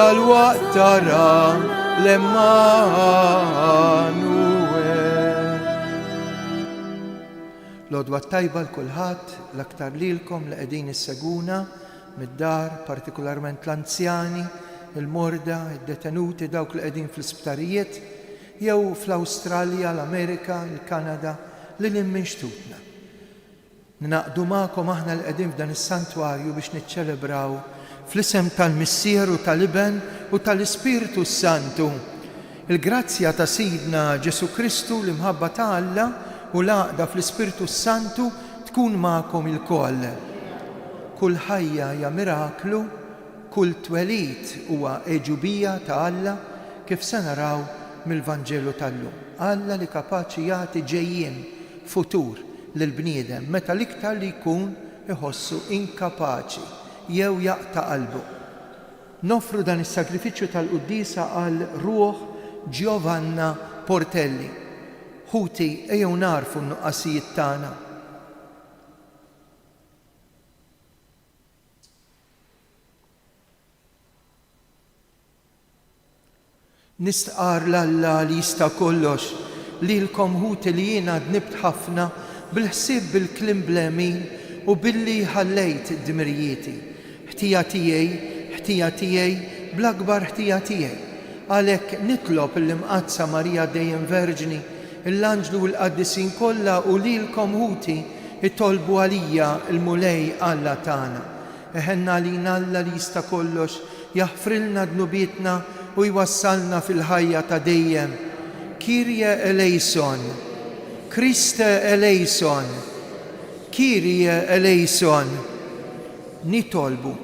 dal-waqt tara l-Emmanuel. L-odwa tajba l-kulħadd, l-aktar lilkom li qegħdin isseguna mid-dar, partikolarment l-anzjani, il-morda, id-detenuti, dawk li qegħdin fl-isptarijiet, jew fl-Awstralja, l-Amerika, il-Kanada, li l-imminxtutna. Ninaqdu magħkom aħna li qegħdin f'dan is-santwarju biex niċċelebraw fl-isem tal-Missier u tal-Iben u tal-Ispiritu Santu il-grazzja ta' Sidna Ġesu Kristu l-imħabba ta' Alla u l-għaqda fl-Ispiritu Santu tkun magħkom ilkoll. Kull ħajja hija miraklu, kull twelid huwa eġubija ta' Alla kif se naraw mill-Vanġelu tal-lum. Alla li kapaċi jagħti ġejjien futur lill-bniedem meta l-iktar li jkun iħossu inkapaċi jew jaqta' qalbu. Nofru dan is-sagrifiċċju tal-Qudiesa għal ruħ Giovanna Portelli. Ħuti ejjew narfu n-nuqqasijiet tagħna. Nistqar l-Alla li jista' kollox lilkom ħuti li jiena dnibt ħafna bil-ħsieb bil-kliem blemin u billi ħallejt id-dmirijieti. Ħtija tiegħi bl-akbar ħtija tiegħi. Għalhekk nitlob l-imqazza Marija dejjem Verġni, l-anġlu u l-qaddisin kollha u lilkom ħuti itolbu għalija l-mulej Alla tagħna. Eħenna lina Alla li jista' kollox jaħfrilna dnubietna u jwassalna fil-ħajja ta' dejjem. Kyrie eleison, Kriste eleison, Kyrie eleison. Nitolbu.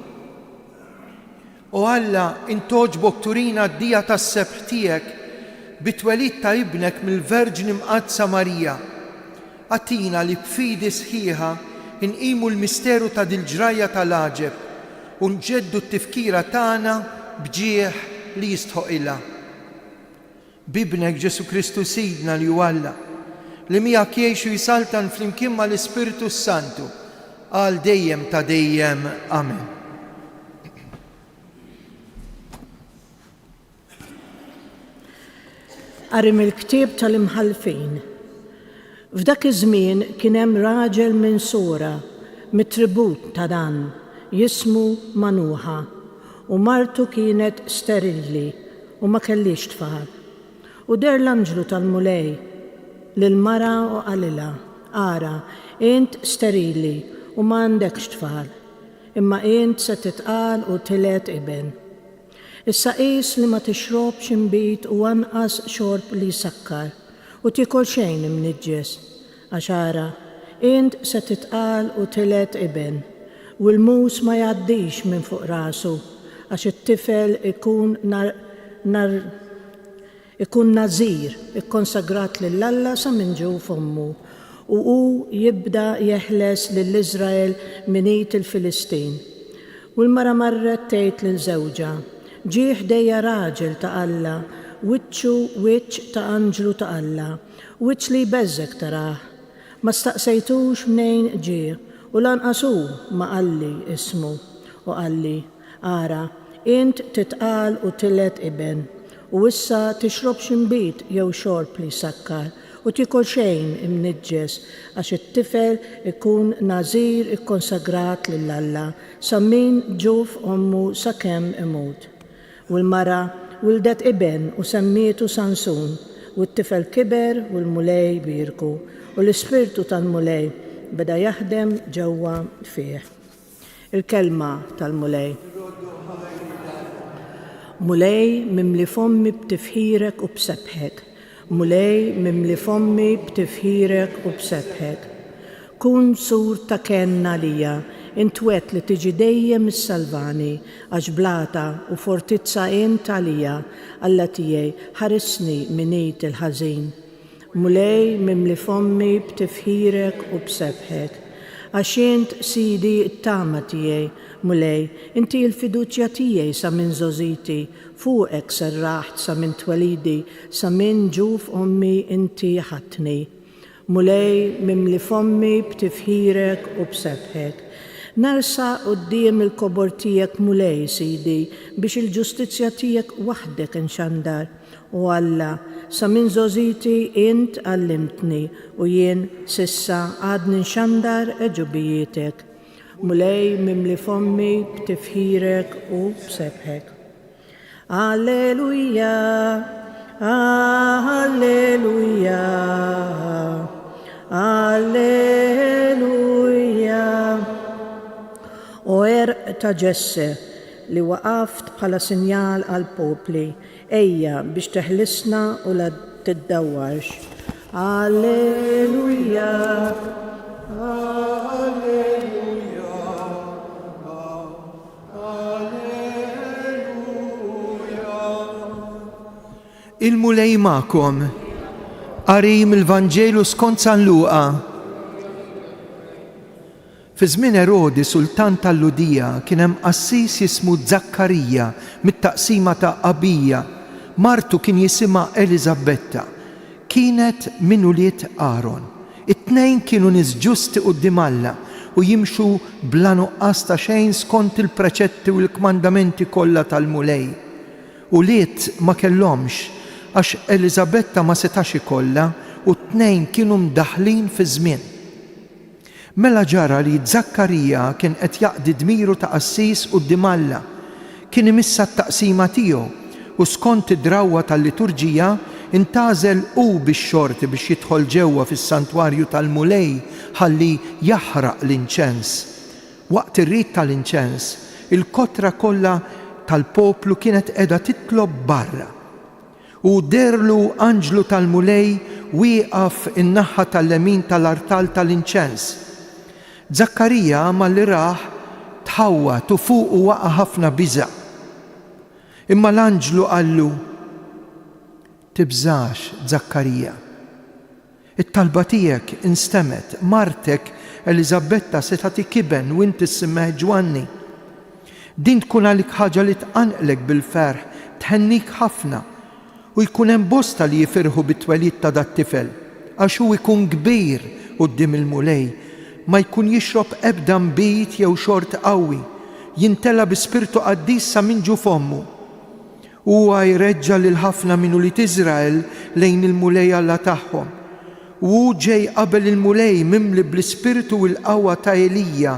U Alla intoġbok turina d-dija tas-sebħ tiegħek bit-twelid ta' ibnek mill-Verġni mqazza Marija. Għatina li b'fidi sħiħa inqimu l-misteru ta' dil-ġrajja tal-għaġeb u nġeddu t-tifkira tagħna bġieħ li jistħoq ilha. Bibnek Ġesu Kristu Sidna li huwa Alla, li miegħek jgħixu jisaltan flimkien mal-Ispiritu Santu għal dejjem ta' dejjem. Amen. Qari mill-ktieb tal-imħalfin. F'dak iż-żmien kien hemm raġel minn Sura mit-tribut ta' Dan jismu Manuħa u martu kienet sterili u ma kellix tfal. U der l-anġlu tal-mulej lil-mara u qalilha, ara, int sterili u ma għandekx tfal, imma int se titqal u tilet iben. Issa qis li ma tixrobx imbit u anqas xorb li jsakkar u tiekol xejn imniġġes, għax ara, int se titqal u tilet iben u l-mus ma jgħaddix minn fuq rasu għax it-tifel ikun nażir, ikkonsagrat lill-Alla sa minn ġew f'ommu u hu jibda jeħles lill-Iżrael minit il-Filistin. U l-mara marret tgħid lil żewġha, ġie ħdejja raġel ta' Alla, wiċċu wiċċ ta' anġlu ta' Alla, wiċċ li jbeżżek tarah. Ma staqsejtux mnejn ġie u lanqas hu ma qalli ismu u qalli, ara, int titqal u tilet iben u issa tixrobx imbit jew xorb li jsakkar u tiekol xejn imniġġes għax it-tifel ikun nażir ikkonsagrat lill-Alla sa min ġuf ommu sakemm imut. U l-mara wildet iben u semmietu Sansun u t-tifel kiber u l-mulej birku u l-ispirtu tal-mulej beda jaħdem ġewwa fih. Il-kelma tal-mulej. Mulej mimli fommi b'tifħirek u b'sebħek, mulej mimli fommi b'tifħirek u b'sebħek. Kun sur ta' kenna lija, intwet li tiġi dejjem is-salvani, għax blata u fortizza int għalija, Alla tiegħi ħarisni minit il-ħażin. Mulej mimli fommi b'tifħirek u b'sebħek. Għax int sidi t-tama tiegħi, mulej, inti l-fiduċja tiegħi sa minn żożiti, fuqek serraħt sa minn twelidi, sa minn ġuf ommi inti ħatni. Mulej mimli fommi b'tifħirek u b'sebħek. Narsa qudiem il-kobor tiegħek mulej, Sidi, biex il-ġustizzja tiegħek waħdek inxandar. U Alla, sa minn żożiti int għallimtni u jien sissa għadni nxandar eġubijietek. Mulej mimli fommi b'tifħirek u b'sebħek. Alleluja, alleluja, alleluja. O ta' Ġesse li waqaft bħala sinjal għal popli, ejja biex teħlisna u la tiddawwarx. Alleluja, alleluja, alleluja. Il-mulej ma'kom, qarim il-Vanġelu skont San Luqa. Fi żmien Erodi, sultan tal-Ludija, kien hemm qassis jismu Zakkarija mit-taqsima ta' Abija. Martu kien jisimha Eliżabetta. Kienet min uliet Aaron. It-tnejn kienu nies ġusti quddiem Alla u jimxu bla nuqqas ta' xejn skont il-preċetti u l-kmandamenti kollha tal-mulej. Uliet ma kellhomx għax Eliżabetta ma setax ikollha u t-tnejn kienu mdaħlin fi żmien. Mela ġara li Zakkarija kien qed jaqdi dmiru ta' qassis quddiem Alla. Kien imissa t-taqsima tiegħu u skont id-drawwa tal-liturġija intażel hu bix-xorti biex jidħol ġewwa fis-santwarju tal-mulej ħalli jaħraq l-inċens. Waqt ir-rid tal-inċens, il-kotra kollha tal-poplu kienet qiegħda titlob barra. U derlu anġlu tal-mulej wieqaf in-naħa tal-lemin tal-artal tal-inċens. Zakkarija malli raħ tħawwat u fuqu waqa' ħafna biża'. Imma l-anġlu qallu: tibżax, Zakkarija. It-talba tiegħek instemet, martek Eliżabetta se tagħti kiben u inti ssimmeħ Ġwanni. Din tkun għalik ħaġa li tqanqlek bil-ferħ, tħennik ħafna u jkun hemm bosta li jifirħu bit-twelid ta' dat-tifel għax hu jkun kbir quddiem il-mulej. Ma jkun jixrob ebda mbit jew xort qawwi, jintela bi spirtu qaddis sa minn ġu fommu. Huwa jreġġa' lil ħafna minn ulied Iżrael lejn il-mulej Alla tagħhom. U ġej qabel il-mulej mimli bl-ispirtu u l-qawwa ta' Elija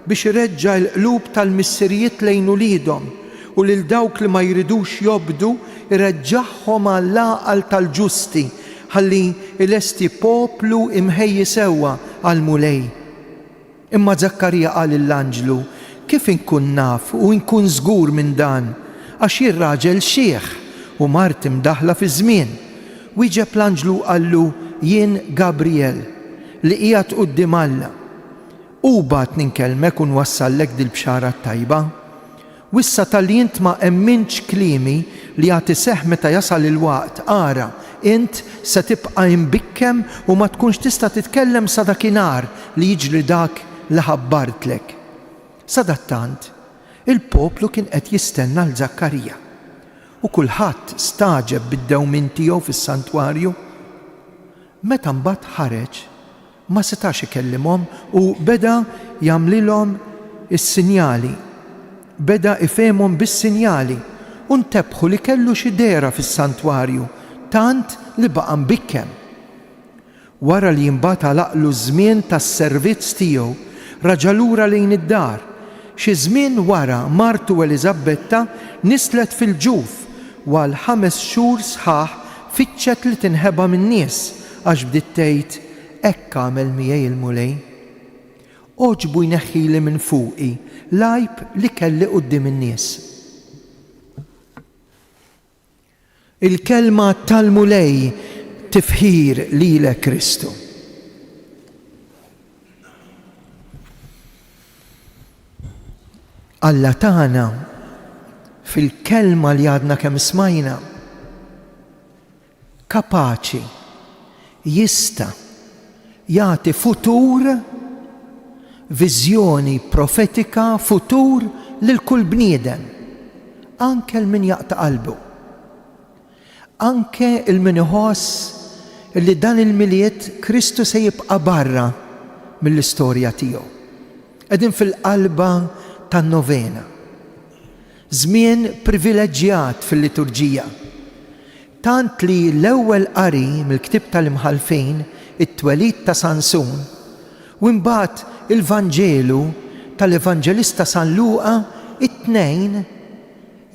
biex ireġġa' l-qlub tal-missirijiet lejn uliedhom u lil dawk li ma jridux jobdu ireġġaħħom għall-għaqal tal-ġusti ħalli ilesti poplu imħejji sewwa għall-mulej. Imma Zakkarija qal l-anġlu: kif inkun naf u nkun żgur minn dan, għax ir-raġel xieħ u mart imdaħla fi żmien. Wieġeb l-anġlu qallu: jien Gabriel li qiegħed quddiem Alla. U bagħad ninkellmek u nwassallek dil-bxara tajba. Wissa tal-li int ma emminx kliemi li jagħti seħħ meta jasal il-waqt, ara int se tibqa' imbikkem u ma tkunx tista' titkellem sa dakinhar li jiġri dak li ħabbartlek. Sadattant, il-poplu kien qed jistenna l Zakkarija u kulħadd staġeb bid-dewmien tiegħu fis-santwarju. Meta mbagħad ħareġ ma setax ikellimhom u beda jagħmlilhom is-sinjali. Beda ifehmhom bis-sinjali u ntebħu li kellu xi dehra fis-santwarju tant li baqa' mbikkem. Wara li jinbata laqlu żmien tas-servizz tiegħu, raġa' lura lejn id-dar. Xi żmien wara martu Eliżabetta nislet fil-ġuf u għal 5 xhur sħaħ fittxet li tinħeba min-nies għax bdiet tgħid: hekk għamel miegħi il-mulej. Oġbu jneħħili minn fuqi l-għajb li kelli quddiem in-nies. Il-kelma tal-mulej tifħir lilek Kristu. Alla tagħna fil-kelma li għadna kemm smajna kapaċi jista' jagħti futur, viżjoni profetika, futur lil kull bniedem, anke l-min jaqta' qalbu. Anke il-min iħoss li dan il-miliet Kristu se jibqa' barra mill-istorja tiegħu. Qegħdin fil-qalba tan-novena. Żmien privileġġjat fil-liturġija. Tant li l-ewwel qari mill-Ktieb tal-Imħalfin, it-twelid ta' Sansun, u mbagħad il-Vanġelu tal-Evanġelista San Luqa, it-tnejn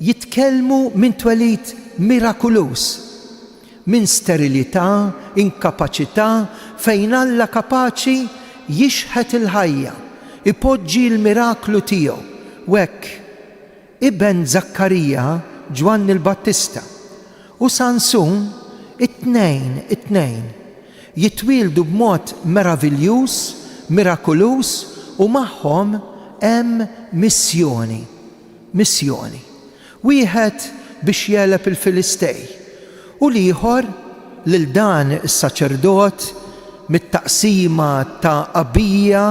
jitkellmu minn twelid mirakulus, minn sterilità, inkapaċità, fejn Alla kapaċi jixħet il-ħajja, ipoġġi l-miraklu tiegħu. U hekk iben Zakkarija Ġwanni l-Battista u Sansun it-tnejn jitwildu b'mod meravigliuż, mirakulus u magħhom hemm missjoni. Wieħed biex jeleb il-Filistej u l-ieħor lil dan is-saċerdot mit-taqsima ta' Abija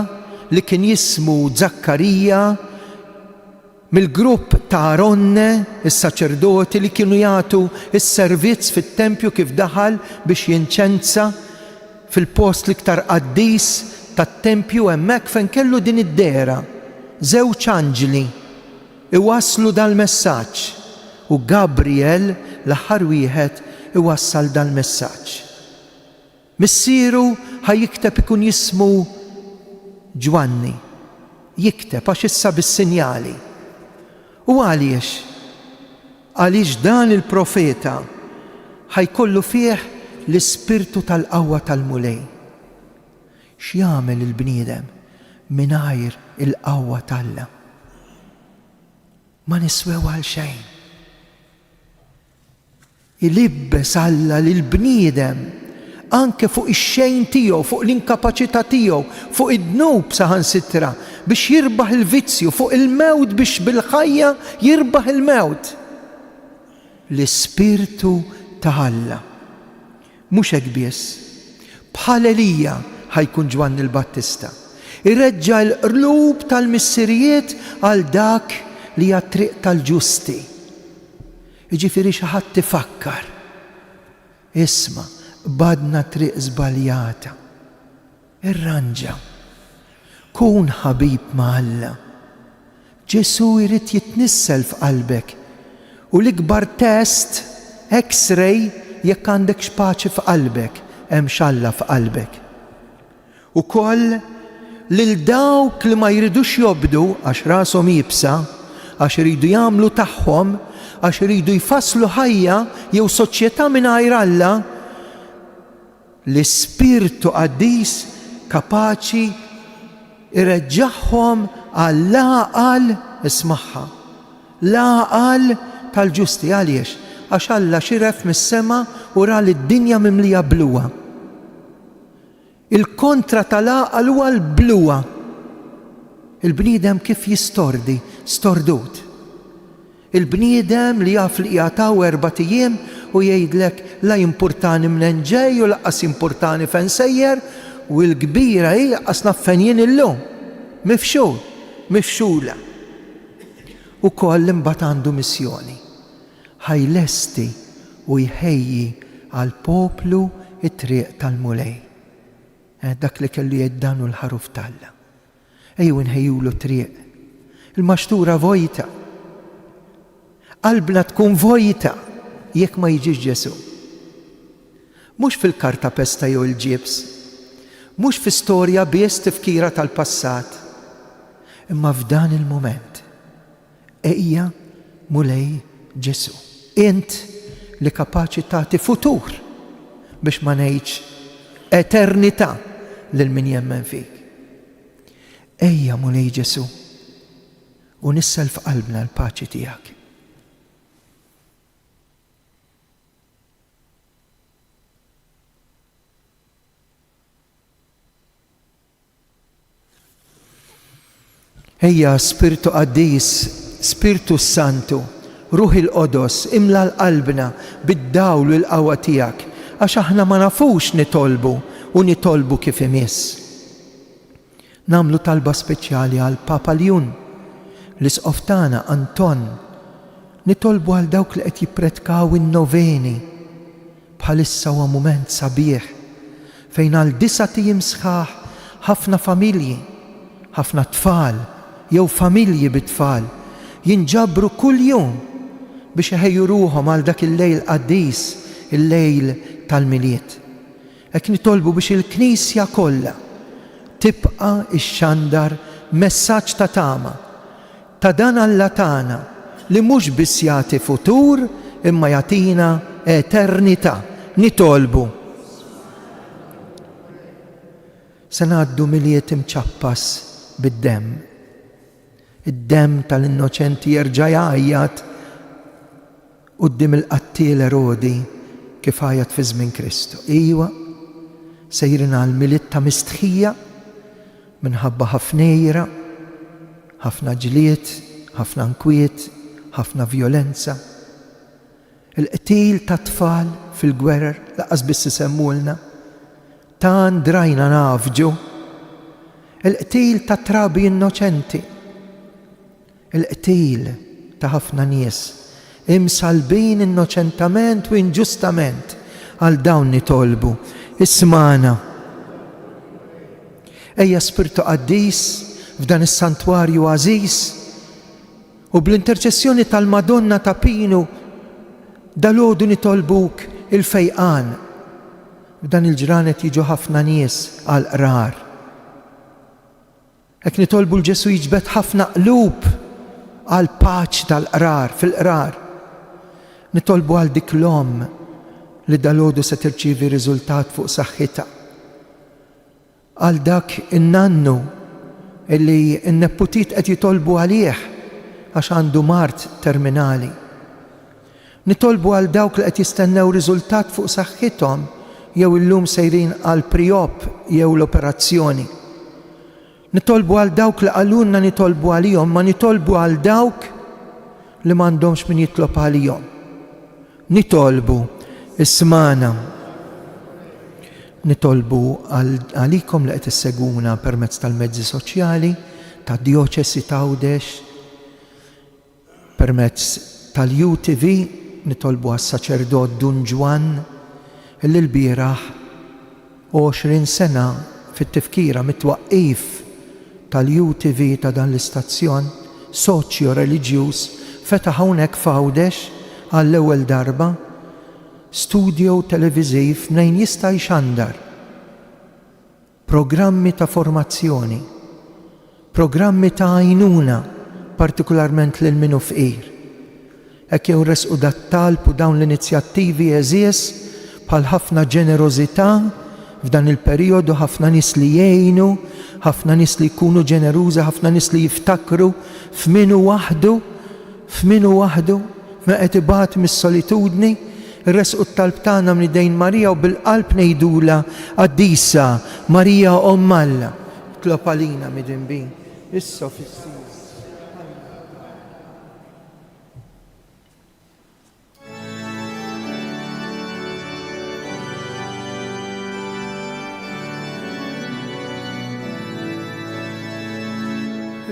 li kien jismu Zakkarija, mill-grupp ta' Aronne, is-saċerdoti li kienu jagħtu is-servizz fit-tempju kif daħal biex jinċenza fil-post l-iktar qaddis tat-tempju hemmhekk fejn kellu din id-dehra. Żewġ anġli iwasslu dal-messaġġ u Gabriel l-aħħar wieħed iwassal dal-messaġġ. Missieru ħajjikteb ikun jismu Ġwanni. Jikteb għax issa bis-sinjali. U għaliex dan il-profeta ħajkollu fih l-ispirtu tal-qawwa tal-mulej. X'jagħmel il-bniedem mingħajr il-qawwa tal-Alla? Ma niswew għal xejn. Ilibbes Alla lill-bniedem anke fuq ix-xejn tiegħu, fuq l-inkapaċità tiegħu, fuq id-dnub saħansitra biex jirbaħ il-vizzju, fuq il-mewt biex bil-ħajja jirbaħ il-mewt. L-ispirtu ta' Alla. Mhux hekk biss. Bħal Elija ħajkun Ġwanni l-Battista. Irreġġa l-qlub tal-missirijiet għal dak li hija triq tal-ġusti. Jiġifieri xi ħadd tifakkar. Isma' badna triq żbaljata. Irranġa. Kun ħabib ma' Alla. Ġesu jrid jitnissel f'qalbek u l-ikbar test X-ray jekk għandek xpaċi f'qalbek, hemm Alla f'qalbek. Ukoll lil dawk li ma jridux jobdu għax rashom jibsa, għax iridu jagħmlu tagħhom, għax iridu jfasslu ħajja jew soċjetà mingħajr Alla, l-Ispirtu Qaddis kapaċi irreġġaħħom għall-għaqal ismaħħa. L-għaqal tal-ġusti għaliex għax Alla xiref mis-sema u ra lid-dinja mimlija bluwa. Il-kontra tal-għaqal huwa l-bluwa. Il-bniedem kif jistordi, stordut. Il-bniedem li jaf li jagħtaw 4 ijiem u jgħidlek la jimpurtani minn ġej u laqqas jimpurtani fejn sejjer u l-kbira hi laqqas naf fejn jien illum. Mifxula. Ukoll imbagħad għandu missjoni. Ħajlesti u jħejji għal poplu it-triq tal-mulej. Dak li kellu jiddanu l-ħaruf tal-Alla. Ejju nħejjulu triq. Il-maxtura vojta. Qalbna tkun vojta jekk ma jiġix Ġesu. Mhux fil-karta pesta jew il-ġibs, mhux fi storja biss tifkira tal-passat, imma f'dan il-mument ejja mulej Ġesu. Int li kapaċi tagħti futur biex ma ngħidx eternità lil min jemmen fik. Ejja mulej Ġesu u nissel f'qalbna l-paċi tiegħek. Ejja Spiritu Qaddis, Spiritu Santu, Ruħ il-Qodos, imla l-qalbna bid-dawl u l-qawwa tiegħek, għax aħna ma nafux nitolbu u nitolbu kif imiss. Namlu talba speċjali għal Papa Ljun, l-isqof tagħna Anton, nitolbu għal dawk li qed jippretkaw in-noveni. Bħalissa huwa mument sabiħ fejn għal 9 ijiem sħaħ ħafna familji ħafna tfal jew familji bit-tfal jinġabru kull jum biex iħejju ruhom għal dak il-lejl qaddis, il-lejl tal-miliet. Hekk nitolbu biex il-Knisja kollha tibqa' ix-xandar messaġġ ta' tama ta' dan Alla tagħna li mhux biss jagħti futur imma jagħtina eternità. Nitolbu. Se ngħaddu miliet imċappas bid-demm. Id-demm tal-innoċenti jerġa' jgħajjat quddiem il-qattil Erodi kif għajat fi żmien Kristu. Iwa, sejrin għal miliet ta' mistħija minħabba ħafnejra, ħafna ġlied, ħafna nkwiet, ħafna violenza. Il-qtil ta' tfal fil-gwerer laqas biss isemmulna. Tan drajna nafġu. Il-qtil ta' trabi innoċenti. Il-qtil ta' ħafna nies imsalbin innoċentament u inġustament għal dawn nitolbu. Ismana. Ejja Spiritu Qaddis f'dan is-santwarju għażiż u bl-interċessjoni tal-Madonna ta' Pinu dalgħodu nitolbuk il-fejqan. F'dan il-ġranet jiġu ħafna nies għal qrar. Hekk nitolbu l-Ġesu jiġbed ħafna qlub għal paċ tal-qrar fil-qrar. Nitolbu għal dik l-omm li dalgħodu se tirċievi riżultat fuq saħħitha. Għal dak in-nannu illi n-nepputit qed jitolbu għalih għax għandu mart terminali. Nitolbu għal dawk li qed jistennew riżultat fuq saħħithom jew illum sejrin għal pre-op jew l-operazzjoni. Nitolbu għal dawk li qalulna nitolbu għalihom, ma nitolbu għal dawk li m'għandhomx min jitlob għalihom. Nitolbu ismana. Nitolbu għalikom li qed isseguna permezz tal-mezzi soċjali, tad-Djoċesi ta' Għawdex, permezz tal-UTV, nitolbu għas-saċerdot Dun Ġwan illi l-bieraħ 20 sena fit-tifkira mit-twaqqif tal-UTV ta' dan l-istazzjon soċjo-reliġjuż fetaħ hawnhekk f'Għawdex għall-ewwel darba studio televiżiv fejn jista' jxandar programmi ta' formazzjoni, programmi ta' għajnuna partikolarment lil minu fqir. Hekk jinresqu dat-talb u dawn l-inizjattivi eżies bħal ħafna ġenerożità f'dan il-perjodu, ħafna nies li jgħinu, ħafna nies li jkunu ġenerużi, ħafna nies li jiftakru f'minu waħdu ma qed ibagħat mis-solitudni, irresqu t-talb tagħna minn idejn Marija u bil-qalb ngħidula Qaddisa Marija Omm Alla. Tlob għalina midinbin. Issa fis-sija.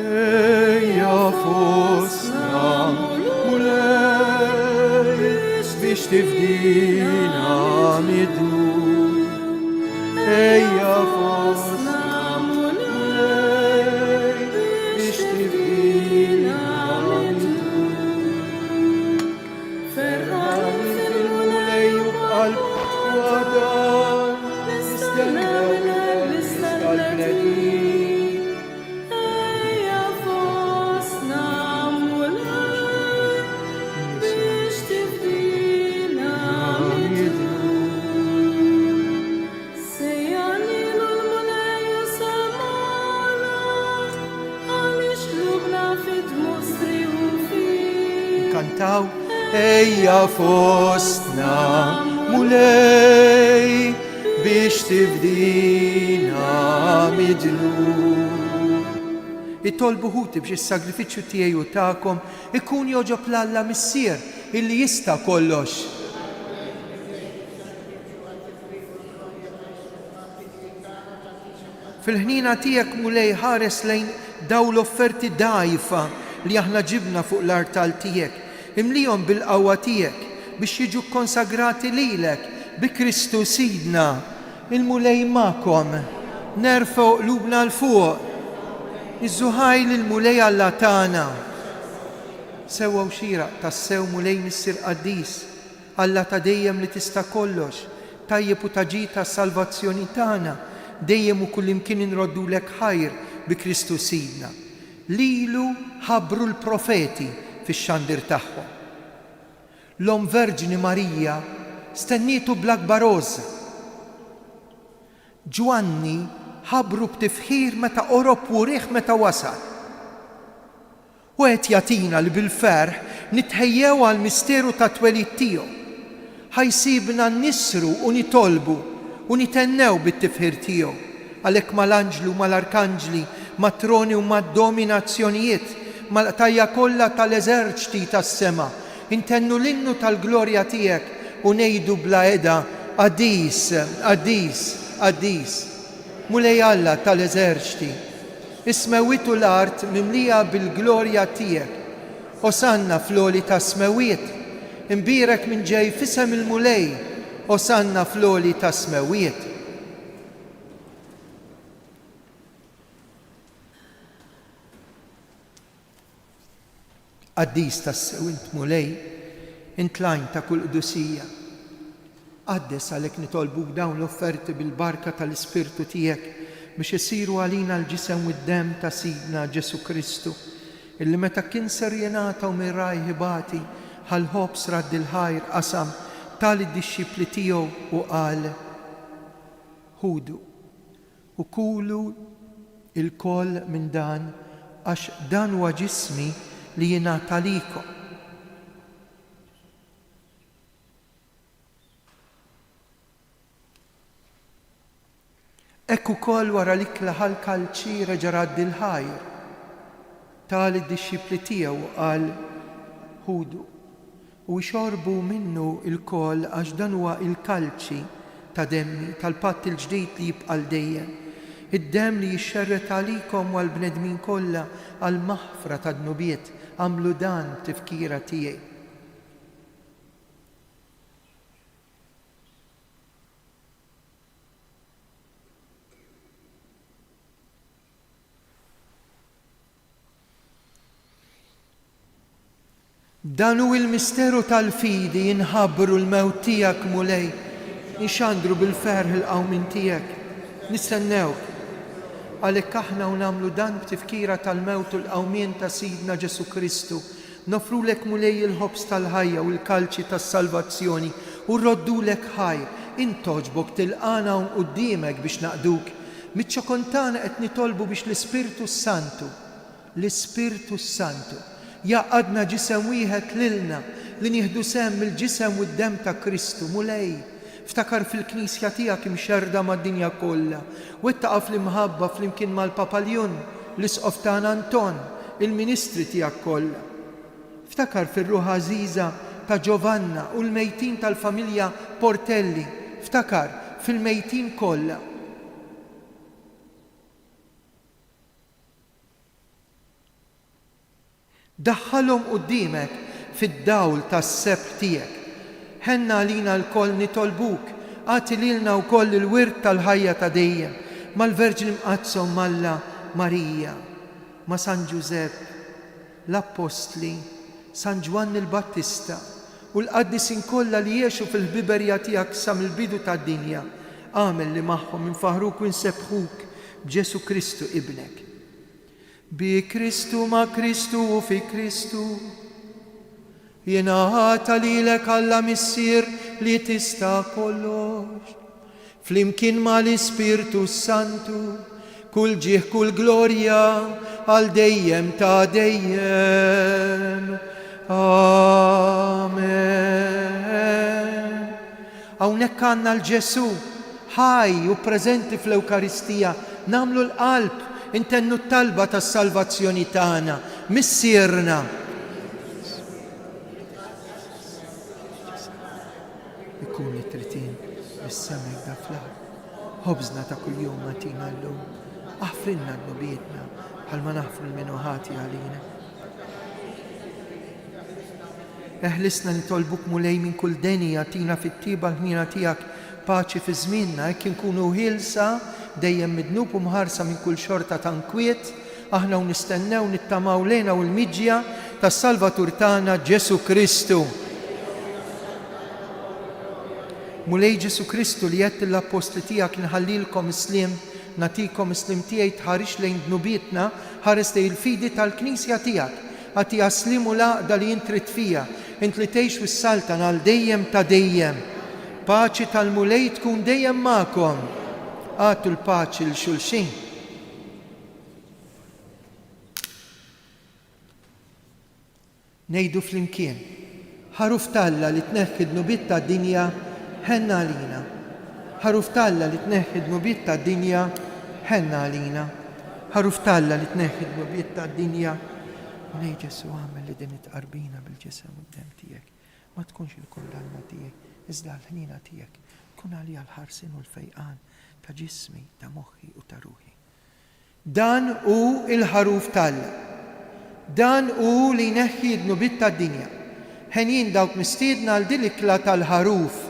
Ejja fosna mulej biex tifdina midnu. Ejja fosna mulej biex tifdina midnu. Ferran fil-mulej u b'qalb wadan nistennew l-bnedmin. Kantaw, ejja fostna mulej biex tifdina midnu. Itolbu ħuti biex is-sagrifiċċju tiegħi u tagħkom ikun joġob l-Alla missier illi jista' kollox. Fil-ħnina tiegħek mulej ħares lejn daw l-offerti dgħajfa li aħna ġibna fuq l-artal tiegħek. Imlijhom bil-qawwa tiegħek biex jiġu konsagrati lilek bi Kristu Sidna. Il-mulej magħkom nerfgħu qlubna l fuq. Iż-żuħajl il-mulej Alla tagħna. Sewwa u xieraq tassew mulej missier qaddis, Alla ta' dejjem li tista' kollox, tajjeb u taġi tas-salvazzjoni tagħna, dejjem u kullimkien inroddulek ħajr bi Kristu Sidna. Lilu ħabbru l-profeti fix-xandir tagħhom. L-Om Verġini Marija stennietu bl-akbar għoża. Ġwanni ħabbru b'tifħir meta qorob u rieħ meta wasal. U qed jagħtina li bil-ferħ nitħejjew għal misteru ta' twelid tiegħu. Ħajsibna nnisru u nitolbu u nitennew bit-tifħir tiegħu. Għalhekk mal-anġlu, mal-arkanġli, mat-troni u mad-dominazzjonijiet, mal-qtajja kollha tal-eżerċti tas-sema, intennu l-innu tal-glorja tiegħek u ngħidu bla eda Qaddis, Qaddis, Qaddis. Mulej Alla tal-eżerċti, ismewitu l-art mimlija bil-glorja tiegħek. Osanna fl-oli ta' smewiet, imbirek minn ġej fisem il-mulej, osanna fl-oli ta' smewiet. Qaddis tassew int mulej, intlajn ta' kull qdusija. Qaddes għalhekk nitolbuk dawn l-offerti bil-barka tal-Ispirtu tiegħek biex isiru għalina l-ġisem u d-dem ta' Sidna Ġesu Kristu, illi meta kien ser jingħataw minn rajħibati ħal-ħobs radd il-ħajr qasam tal-id-dixxipli tiegħu u qal: ħudu u kulu il-koll minn dan għax dan huwa ġismi li jingħata likom. Ekk ukoll wara l-ikla ħal-kalċi reġa' radd il-ħajr tal-id-dixxipli tiegħu qal: ħudu u jxorbu minnu il-koll għax dan huwa il-kalċi ta' demmi tal-patt il-ġdid li jibqa' dejjem. Id-dem li jixxerret għalikom u għall-bnedmin kollha għall-maħfra tad-nubiet, għamlu dan tifkira tiegħi. Dan hu il-misteru tal-fidi jinħabbru l-mewt tiegħek mulej, nixandru bil-ferħ il-qawmin tiegħek, nistennewk. Għalhekk aħna u nagħmlu dan b'tifkira tal-mewt u l-qawmien ta' Sidna Ġesu Kristu, nofrulek mulej il-ħobs tal-ħajja u l-kalċi tas-salvazzjoni u rroddulek ħajr, intoġbok tilqana quddiemek biex naqduk. Miċ-ċokontana qed nitolbu biex l-Ispirtu Santu jaqadna ġisem wieħed lilna li nieħdu sehem mill-ġisem u d-dem ta' Kristu. Mulej, ftakar fil-Knisja tiegħek imxerda mad-dinja kollha u ittaqa' fl-imħabba flimkien mal-Papaljon, l-Isqof tagħna Anton, il-Ministri tiegħek kollha. Ftakar fir-ruħ għażiża ta' Giovanna u l-mejtin tal-familja Portelli, ftakar fil-mejtin kollha. Daħħalhom quddiemek fid-dawl tas-seb tiegħek. Ħenna għalina l-koll nitolbuk, għati lilna wkoll il-wirt tal-ħajja ta' dejjem, mal-Verġini Mqazzom Malla Marija, ma' San Giuseppe, l-Apostli, San Ġwanni l-Battista u l-qaddisin kollha li jgħixu fil-ħbiberja tiegħek sa mill-bidu tad-dinja. Għamel li magħhom infaħruk u nsebħuk b'Ġesu Kristu ibnek. Bi Kristu ma' Kristu u fi Kristu jingħata lilek Alla missier li tista' kollox. Flimkien ma' l-Ispirtu Santu kull ġieħ kull glorja għal dejjem ta' dejjem. Amen. Hawnhekk għandna l-Ġesu ħaj u preżenti fl-Ewkaristija, nagħmlu l-qalb intennu t-talba tas-salvazzjoni tagħna, missierna. Ikun it-tritin bis-semek da fl-ard, ħobżna ta' kuljum atina llum, aħfrinna d-nubietna bħalma naħfru l-minuħati għalina. Eħlisna nitolbuk mulej minn kull deni atina fit-tiba l-ħmina tiegħek paċi fi żmienna, hekk inkunu ħielsa dejjem midnub u mħarsa minn kull xorta ta' nkwiet aħna u nistennew nittamaw lejna u l-miġja tas-Salvatur tagħna Ġesu Kristu. Mulej Ġesu Kristu li jett l-apostli tiegħek nħallilkom islim, natikom islim tiegħi tħarix lejn dnubietna, ħares lejn il-fidi tal-Knisja tiegħek. Għati għaslim u laqda li jintrit fija, int li tgħix fis-Saltan għal dejjem ta' dejjem. Paċi tal-mulej tkun dejjem magħkom. Għatu l-paċi l-xulxin. Nejdu flimkien, ħaruf Talla li tneħħi d-nubiet tad-dinja ħenna għalina. Ħaruf Talla li tneħħi d-nubiet tad-dinja ħenna għalina. Ħaruf Talla li tneħħi d-nubiet tad-dinja. Nej Ġesu għamel li din it-qarbina bil-ġisem u d-dem tijek. Ma tkunx il-kundanna tijek, iżda l-ħnina tijek. Kun għalija l-ħarsin u l-fejqan ta' ġismi, ta' moħħi u ta' ruħi. Dan u il-ħaruf Talla. Dan u li neħħi d-nubiet tad-dinja. Ħenjin dawk mistiedna għal dilikla tal-ħaruf.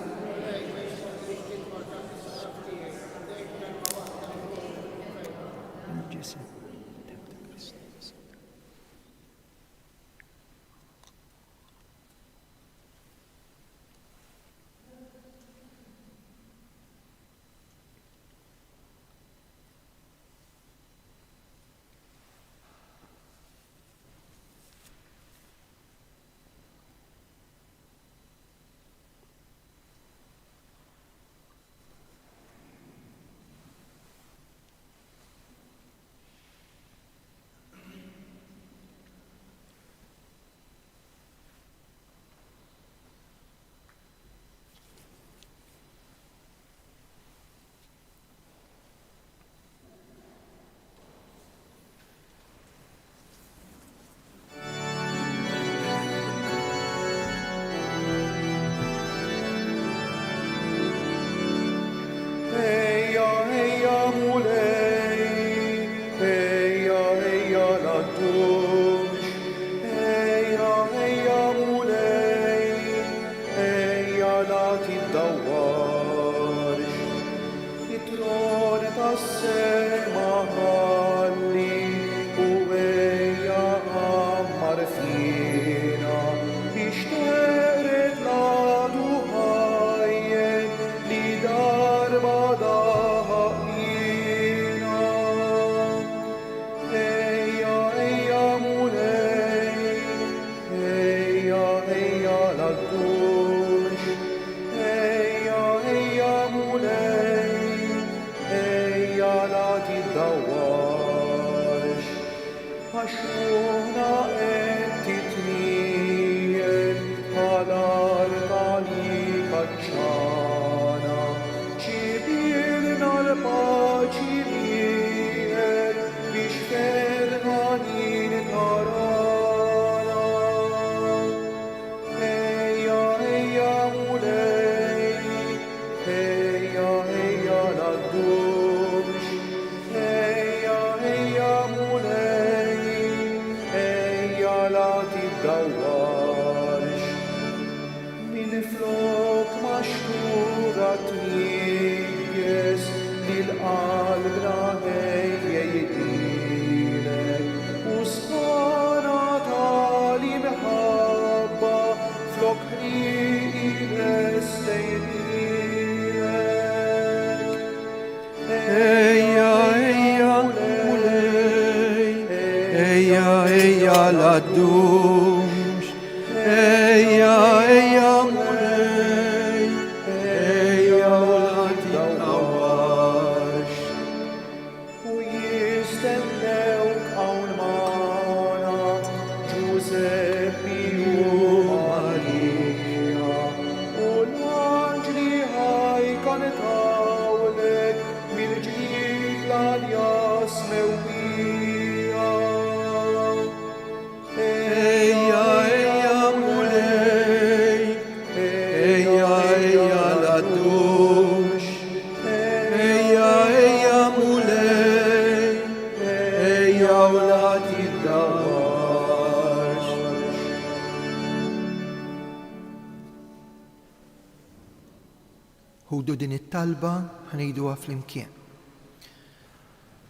Hudu din it-talba ħanejduha flimkien.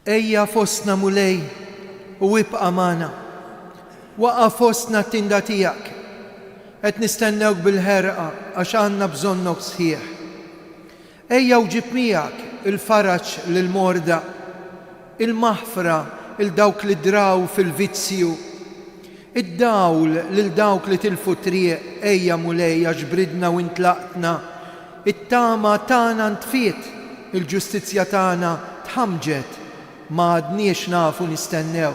Ejja fostna mulej, u ibqa' magħna. Waqaf fostna t-tinda tiegħek. Qed nistennewk bil-ħerqa għax għandna bżonnok sħiħ. Ejja u ġib miegħek il-faraġ lill-morda, il-maħfra il dawk li draw fil-vizzju, id-dawl lil dawk li tilfu triq. Ejja mulejja ġbridna u intlaqtna, it-tama tagħna ntfiet, il-ġustizzja tagħna tħamġet, ma għadniex nafu nistennew.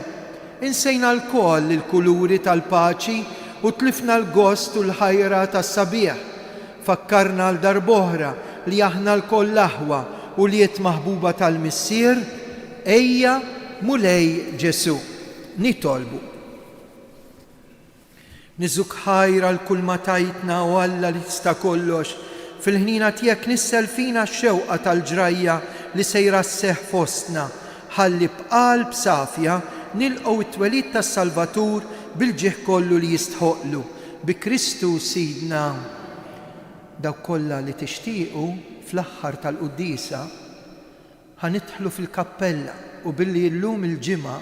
Insejna l-koll il-kuluri tal-paċi u tlifna l-gost u l-ħajra tas-sabiħ. Fakkarna l-darboħra li aħna l-koll l-aħwa u li jiet maħbuba tal-missier. Ejja mulej Ġesu nitolbu. Niżuk ħajra l-kull ma tajtna u Alla li tista' kollox. Fil-ħnina tiegħek nissel fina x-xewqa tal-ġrajja li sejra sseħħ fostna. Ħalli b'qalb safja nilqgħu it-twelid tas-Salvatur bil-ġieħ kollu li jistħoqlu. Bi Kristu Sidna. Dawk kollha li tixtiequ fl-aħħar tal-qudiesa ħanidħlu fil-kappella u billi llum il-ġimgħa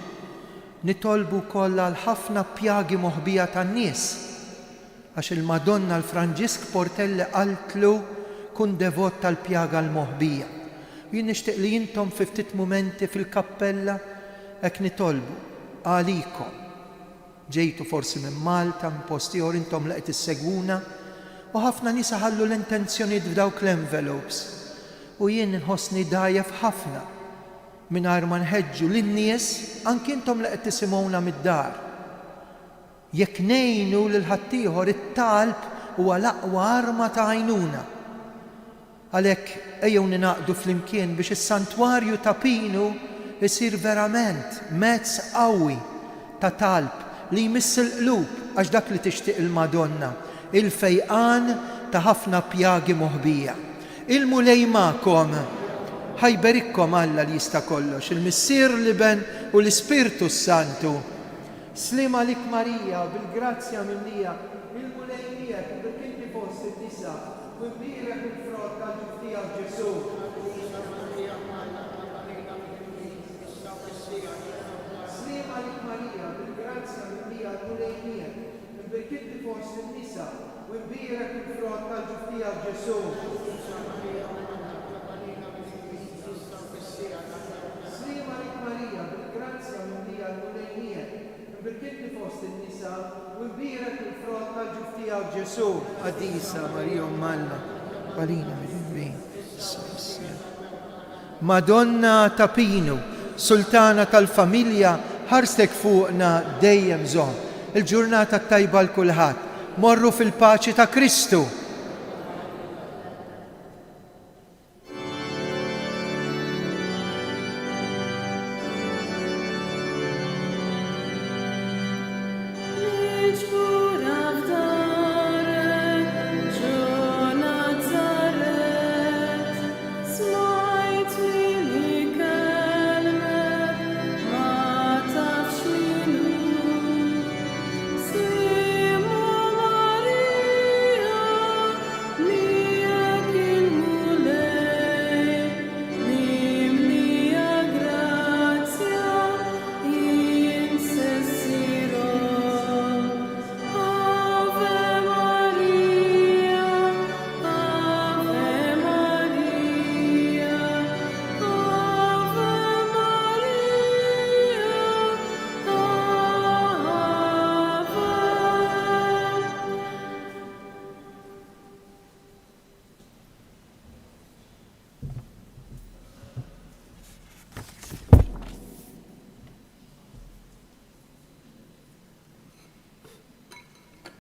nitolbu kollha l-ħafna pjagi moħbija tan-nies. Għax il-Madonna l-Franġisk Portelli qaltlu kun devot tal-pjaga l-moħbija. Jien nixtieq li intom fi ftit mumenti fil-kappella hekk nitolbu għalikom. Ġejtu forsi minn Malta, minn posti ieħor intom li qed issegwuna u ħafna nies ħallu l-intenzjonijiet f'dawk l-envelopes. U jien inħossni dajjef ħafna mingħajr ma nħeġġu lin-nies anke intom li qed tisimgħuna mid-dar. Jekk ngħinu lil ħaddieħor it-talb huwa l-aqwa arma ta' għajnuna. Għalhekk ejjew ninaqdu flimkien biex is-santwarju ta' Pinu isir verament mezz qawwi ta' talb li jmiss il-qlub għax dak li tixtieq il-Madonna, il-fejqan ta' ħafna pjagi moħbija. Il-mulej magħkom, ħajberikkom Alla li jista' kollox, il-Missier Liben u l-Ispirtu Santu. Slima lik Marija, bil-grazzja minnija, il-mulej miegħek bil inti fost in-nisa, u mbierek il-frott tal-ġuftija Ġesu. Slima lik Marija, bil-grazzja minnija, il-mulej miegħek bil inti fost in-nisa, u mbierek il-frott tal-ġuftija Ġesu. Slima lik Marija, bil-grazzja minnija, il-mulej miegħek bil-kinti fost in-nisa u mbierek il-frott tal-ġuftija Ġesu. Qadisa Marija Malla, Palina mid-Din. Madonna ta' Pinu, Sultana tal-familja, ħarstek fuqna dejjem żomm. Il-ġurnata tajba l-kulħadd. Morru fil-paċi ta' Kristu.